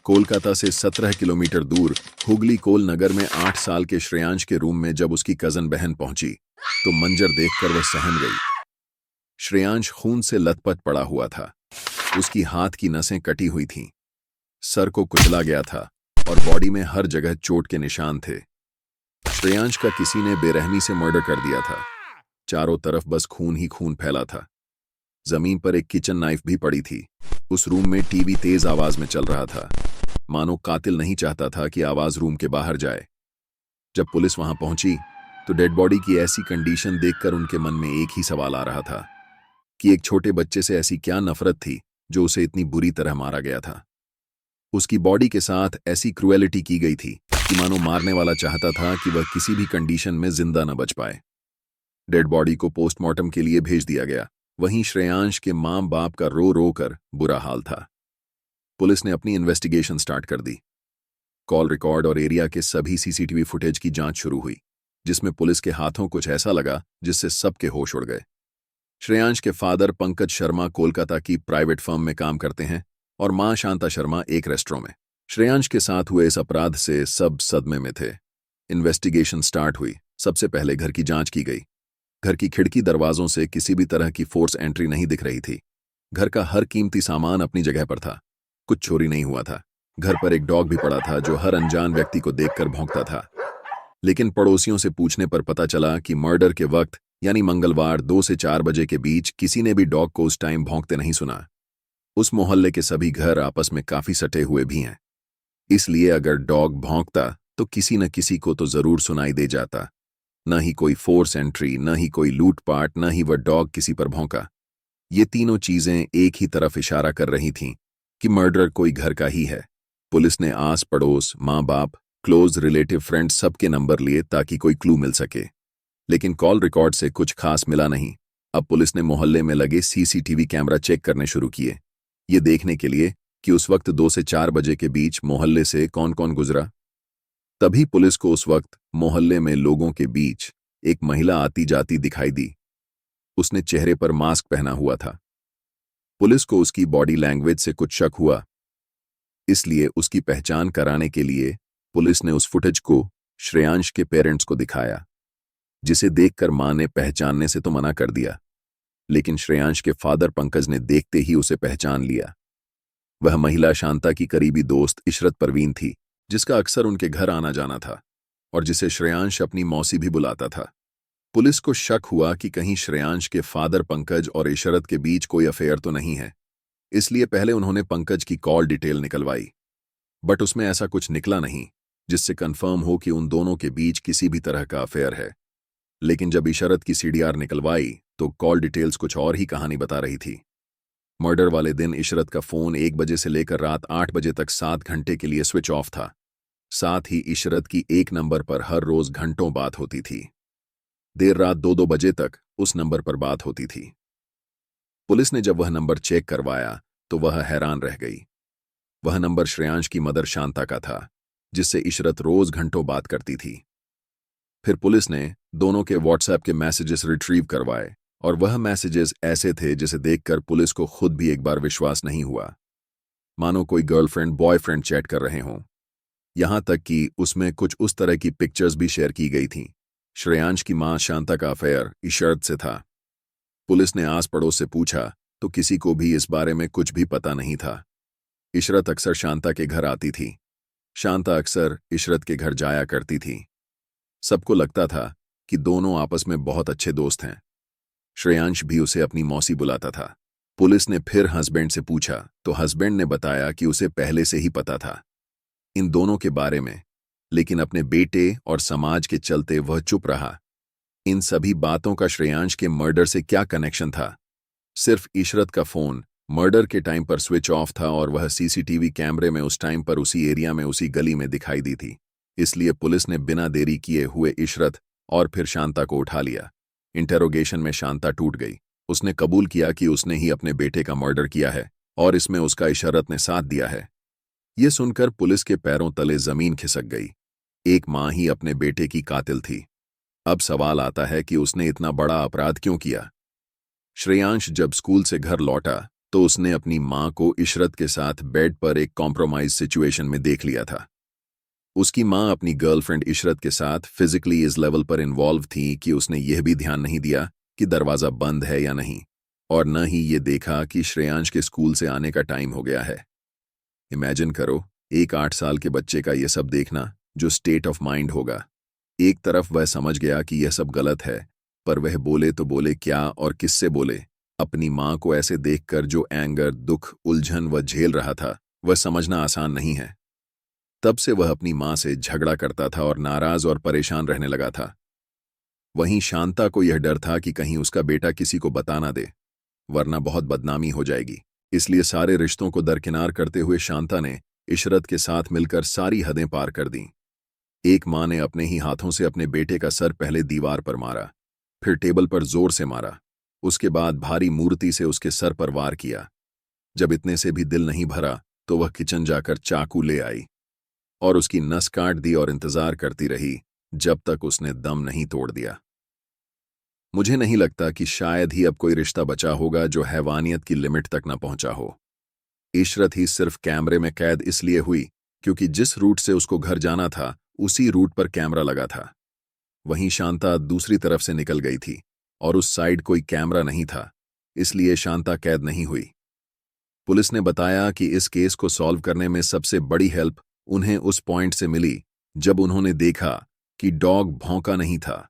कोलकाता से 17 किलोमीटर दूर हुगली कोल नगर में 8 साल के श्रेयांश के रूम में जब उसकी कजन बहन पहुंची तो मंजर देखकर वह सहम गई। श्रेयांश खून से लथपथ पड़ा हुआ था। उसकी हाथ की नसें कटी हुई थीं, सर को कुचला गया था और बॉडी में हर जगह चोट के निशान थे। श्रेयांश का किसी ने बेरहमी से मर्डर कर दिया था। चारों तरफ बस खून ही खून फैला था। जमीन पर एक किचन नाइफ भी पड़ी थी। उस रूम में टीवी तेज आवाज में चल रहा था, मानो कातिल नहीं चाहता था कि आवाज रूम के बाहर जाए। जब पुलिस वहां पहुंची तो डेड बॉडी की ऐसी कंडीशन देखकर उनके मन में एक ही सवाल आ रहा था कि एक छोटे बच्चे से ऐसी क्या नफरत थी जो उसे इतनी बुरी तरह मारा गया था। उसकी बॉडी के साथ ऐसी क्रुएलिटी की गई थी कि मानो मारने वाला चाहता था कि वह किसी भी कंडीशन में जिंदा न बच पाए। डेड बॉडी को पोस्टमार्टम के लिए भेज दिया गया। वहीं श्रेयांश के मां बाप का रो रो कर बुरा हाल था। पुलिस ने अपनी इन्वेस्टिगेशन स्टार्ट कर दी। कॉल रिकॉर्ड और एरिया के सभी सीसीटीवी फुटेज की जांच शुरू हुई, जिसमें पुलिस के हाथों कुछ ऐसा लगा जिससे सबके होश उड़ गए। श्रेयांश के फादर पंकज शर्मा कोलकाता की प्राइवेट फर्म में काम करते हैं और मां शांता शर्मा एक रेस्टोरेंट में। श्रेयांश के साथ हुए इस अपराध से सब सदमे में थे। इन्वेस्टिगेशन स्टार्ट हुई। सबसे पहले घर की जांच की गई। घर की खिड़की दरवाजों से किसी भी तरह की फोर्स एंट्री नहीं दिख रही थी। घर का हर कीमती सामान अपनी जगह पर था। कुछ चोरी नहीं हुआ था। घर पर एक डॉग भी पड़ा था जो हर अनजान व्यक्ति को देखकर भौंकता था। लेकिन पड़ोसियों से पूछने पर पता चला कि मर्डर के वक्त यानी मंगलवार 2 से 4 बजे के बीच किसी ने भी डॉग को उस टाइम भौंकते नहीं सुना। उस मोहल्ले के सभी घर आपस में काफी सटे हुए भी हैं, इसलिए अगर डॉग भौंकता तो किसी न किसी को तो जरूर सुनाई दे जाता। न ही कोई फोर्स एंट्री, न ही कोई लूटपाट, न ही वह डॉग किसी पर भौंका। ये तीनों चीजें एक ही तरफ इशारा कर रही थीं कि मर्डर कोई घर का ही है। पुलिस ने आस पड़ोस, माँ बाप, क्लोज रिलेटिव, फ्रेंड्स सबके नंबर लिए ताकि कोई क्लू मिल सके, लेकिन कॉल रिकॉर्ड से कुछ खास मिला नहीं। अब पुलिस ने मोहल्ले में लगे सीसीटीवी कैमरा चेक करने शुरू किए, ये देखने के लिए कि उस वक्त 2 से 4 बजे के बीच मोहल्ले से कौन कौन गुजरा। तभी पुलिस को उस वक्त मोहल्ले में लोगों के बीच एक महिला आती जाती दिखाई दी। उसने चेहरे पर मास्क पहना हुआ था। पुलिस को उसकी बॉडी लैंग्वेज से कुछ शक हुआ, इसलिए उसकी पहचान कराने के लिए पुलिस ने उस फुटेज को श्रेयांश के पेरेंट्स को दिखाया, जिसे देखकर मां ने पहचानने से तो मना कर दिया, लेकिन श्रेयांश के फादर पंकज ने देखते ही उसे पहचान लिया। वह महिला शांता की करीबी दोस्त इशरत परवीन थी, जिसका अक्सर उनके घर आना जाना था और जिसे श्रेयांश अपनी मौसी भी बुलाता था। पुलिस को शक हुआ कि कहीं श्रेयांश के फादर पंकज और इशरत के बीच कोई अफेयर तो नहीं है, इसलिए पहले उन्होंने पंकज की कॉल डिटेल निकलवाई, बट उसमें ऐसा कुछ निकला नहीं जिससे कंफर्म हो कि उन दोनों के बीच किसी भी तरह का अफेयर है। लेकिन जब इशरत की सीडीआर निकलवाई तो कॉल डिटेल्स कुछ और ही कहानी बता रही थी। मर्डर वाले दिन इशरत का फोन 1 बजे से लेकर रात 8 बजे तक 7 घंटे के लिए स्विच ऑफ था। साथ ही इशरत की एक नंबर पर हर रोज घंटों बात होती थी। देर रात 2-2 बजे तक उस नंबर पर बात होती थी। पुलिस ने जब वह नंबर चेक करवाया तो वह हैरान रह गई। वह नंबर श्रेयांश की मदर शांता का था, जिससे इशरत रोज घंटों बात करती थी। फिर पुलिस ने दोनों के व्हाट्सएप के मैसेजेस रिट्रीव करवाए और वह मैसेजेस ऐसे थे जिसे देखकर पुलिस को खुद भी एक बार विश्वास नहीं हुआ, मानो कोई गर्लफ्रेंड बॉयफ्रेंड चैट कर रहे हों। यहां तक कि उसमें कुछ उस तरह की पिक्चर्स भी शेयर की गई थीं। श्रेयांश की मां शांता का अफेयर इशरत से था। पुलिस ने आस पड़ोस से पूछा तो किसी को भी इस बारे में कुछ भी पता नहीं था। इशरत अक्सर शांता के घर आती थी। शांता अक्सर इशरत के घर जाया करती थी। सबको लगता था कि दोनों आपस में बहुत अच्छे दोस्त हैं। श्रेयांश भी उसे अपनी मौसी बुलाता था। पुलिस ने फिर हस्बैंड से पूछा तो हस्बैंड ने बताया कि उसे पहले से ही पता था इन दोनों के बारे में, लेकिन अपने बेटे और समाज के चलते वह चुप रहा। इन सभी बातों का श्रेयांश के मर्डर से क्या कनेक्शन था? सिर्फ इशरत का फोन मर्डर के टाइम पर स्विच ऑफ था और वह सीसीटीवी कैमरे में उस टाइम पर उसी एरिया में उसी गली में दिखाई दी थी। इसलिए पुलिस ने बिना देरी किए हुए इशरत और फिर शांता को उठा लिया। इंटेरोगेशन में शांता टूट गई। उसने कबूल किया कि उसने ही अपने बेटे का मर्डर किया है और इसमें उसका इशरत ने साथ दिया है। यह सुनकर पुलिस के पैरों तले जमीन खिसक गई। एक मां ही अपने बेटे की कातिल थी। अब सवाल आता है कि उसने इतना बड़ा अपराध क्यों किया? श्रेयांश जब स्कूल से घर लौटा तो उसने अपनी मां को इशरत के साथ बेड पर एक कॉम्प्रोमाइज सिचुएशन में देख लिया था। उसकी मां अपनी गर्लफ्रेंड इशरत के साथ फिजिकली इस लेवल पर इन्वॉल्व थी कि उसने यह भी ध्यान नहीं दिया कि दरवाजा बंद है या नहीं, और न ही ये देखा कि श्रेयांश के स्कूल से आने का टाइम हो गया है। इमेजिन करो, एक 8 साल के बच्चे का यह सब देखना, जो स्टेट ऑफ माइंड होगा। एक तरफ वह समझ गया कि यह सब गलत है, पर वह बोले तो बोले क्या और किससे बोले। अपनी मां को ऐसे देखकर जो एंगर, दुख, उलझन वह झेल रहा था, वह समझना आसान नहीं है। तब से वह अपनी मां से झगड़ा करता था और नाराज और परेशान रहने लगा था। वहीं शांता को यह डर था कि कहीं उसका बेटा किसी को बता ना दे, वरना बहुत बदनामी हो जाएगी। इसलिए सारे रिश्तों को दरकिनार करते हुए शांता ने इशरत के साथ मिलकर सारी हदें पार कर दीं। एक मां ने अपने ही हाथों से अपने बेटे का सर पहले दीवार पर मारा, फिर टेबल पर जोर से मारा, उसके बाद भारी मूर्ति से उसके सर पर वार किया। जब इतने से भी दिल नहीं भरा तो वह किचन जाकर चाकू ले आई और उसकी नस काट दी और इंतजार करती रही जब तक उसने दम नहीं तोड़ दिया। मुझे नहीं लगता कि शायद ही अब कोई रिश्ता बचा होगा जो हैवानियत की लिमिट तक न पहुंचा हो। इशरत ही सिर्फ कैमरे में कैद इसलिए हुई क्योंकि जिस रूट से उसको घर जाना था उसी रूट पर कैमरा लगा था। वहीं शांता दूसरी तरफ से निकल गई थी और उस साइड कोई कैमरा नहीं था, इसलिए शांता कैद नहीं हुई। पुलिस ने बताया कि इस केस को सॉल्व करने में सबसे बड़ी हेल्प उन्हें उस पॉइंट से मिली जब उन्होंने देखा कि डॉग भौंका नहीं था।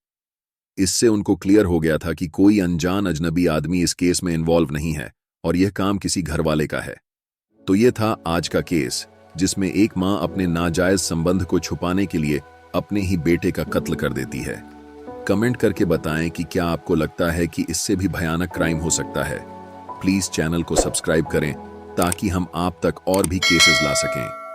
इससे उनको क्लियर हो गया था कि कोई अनजान अजनबी आदमी इस केस में इन्वॉल्व नहीं है और यह काम किसी घरवाले का है। तो यह था आज का केस, जिसमें एक मां अपने नाजायज संबंध को छुपाने के लिए अपने ही बेटे का कत्ल कर देती है। कमेंट करके बताएं कि क्या आपको लगता है कि इससे भी भयानक क्राइम हो सकता है। प्लीज चैनल को सब्सक्राइब करें ताकि हम आप तक और भी केसेस ला सकें।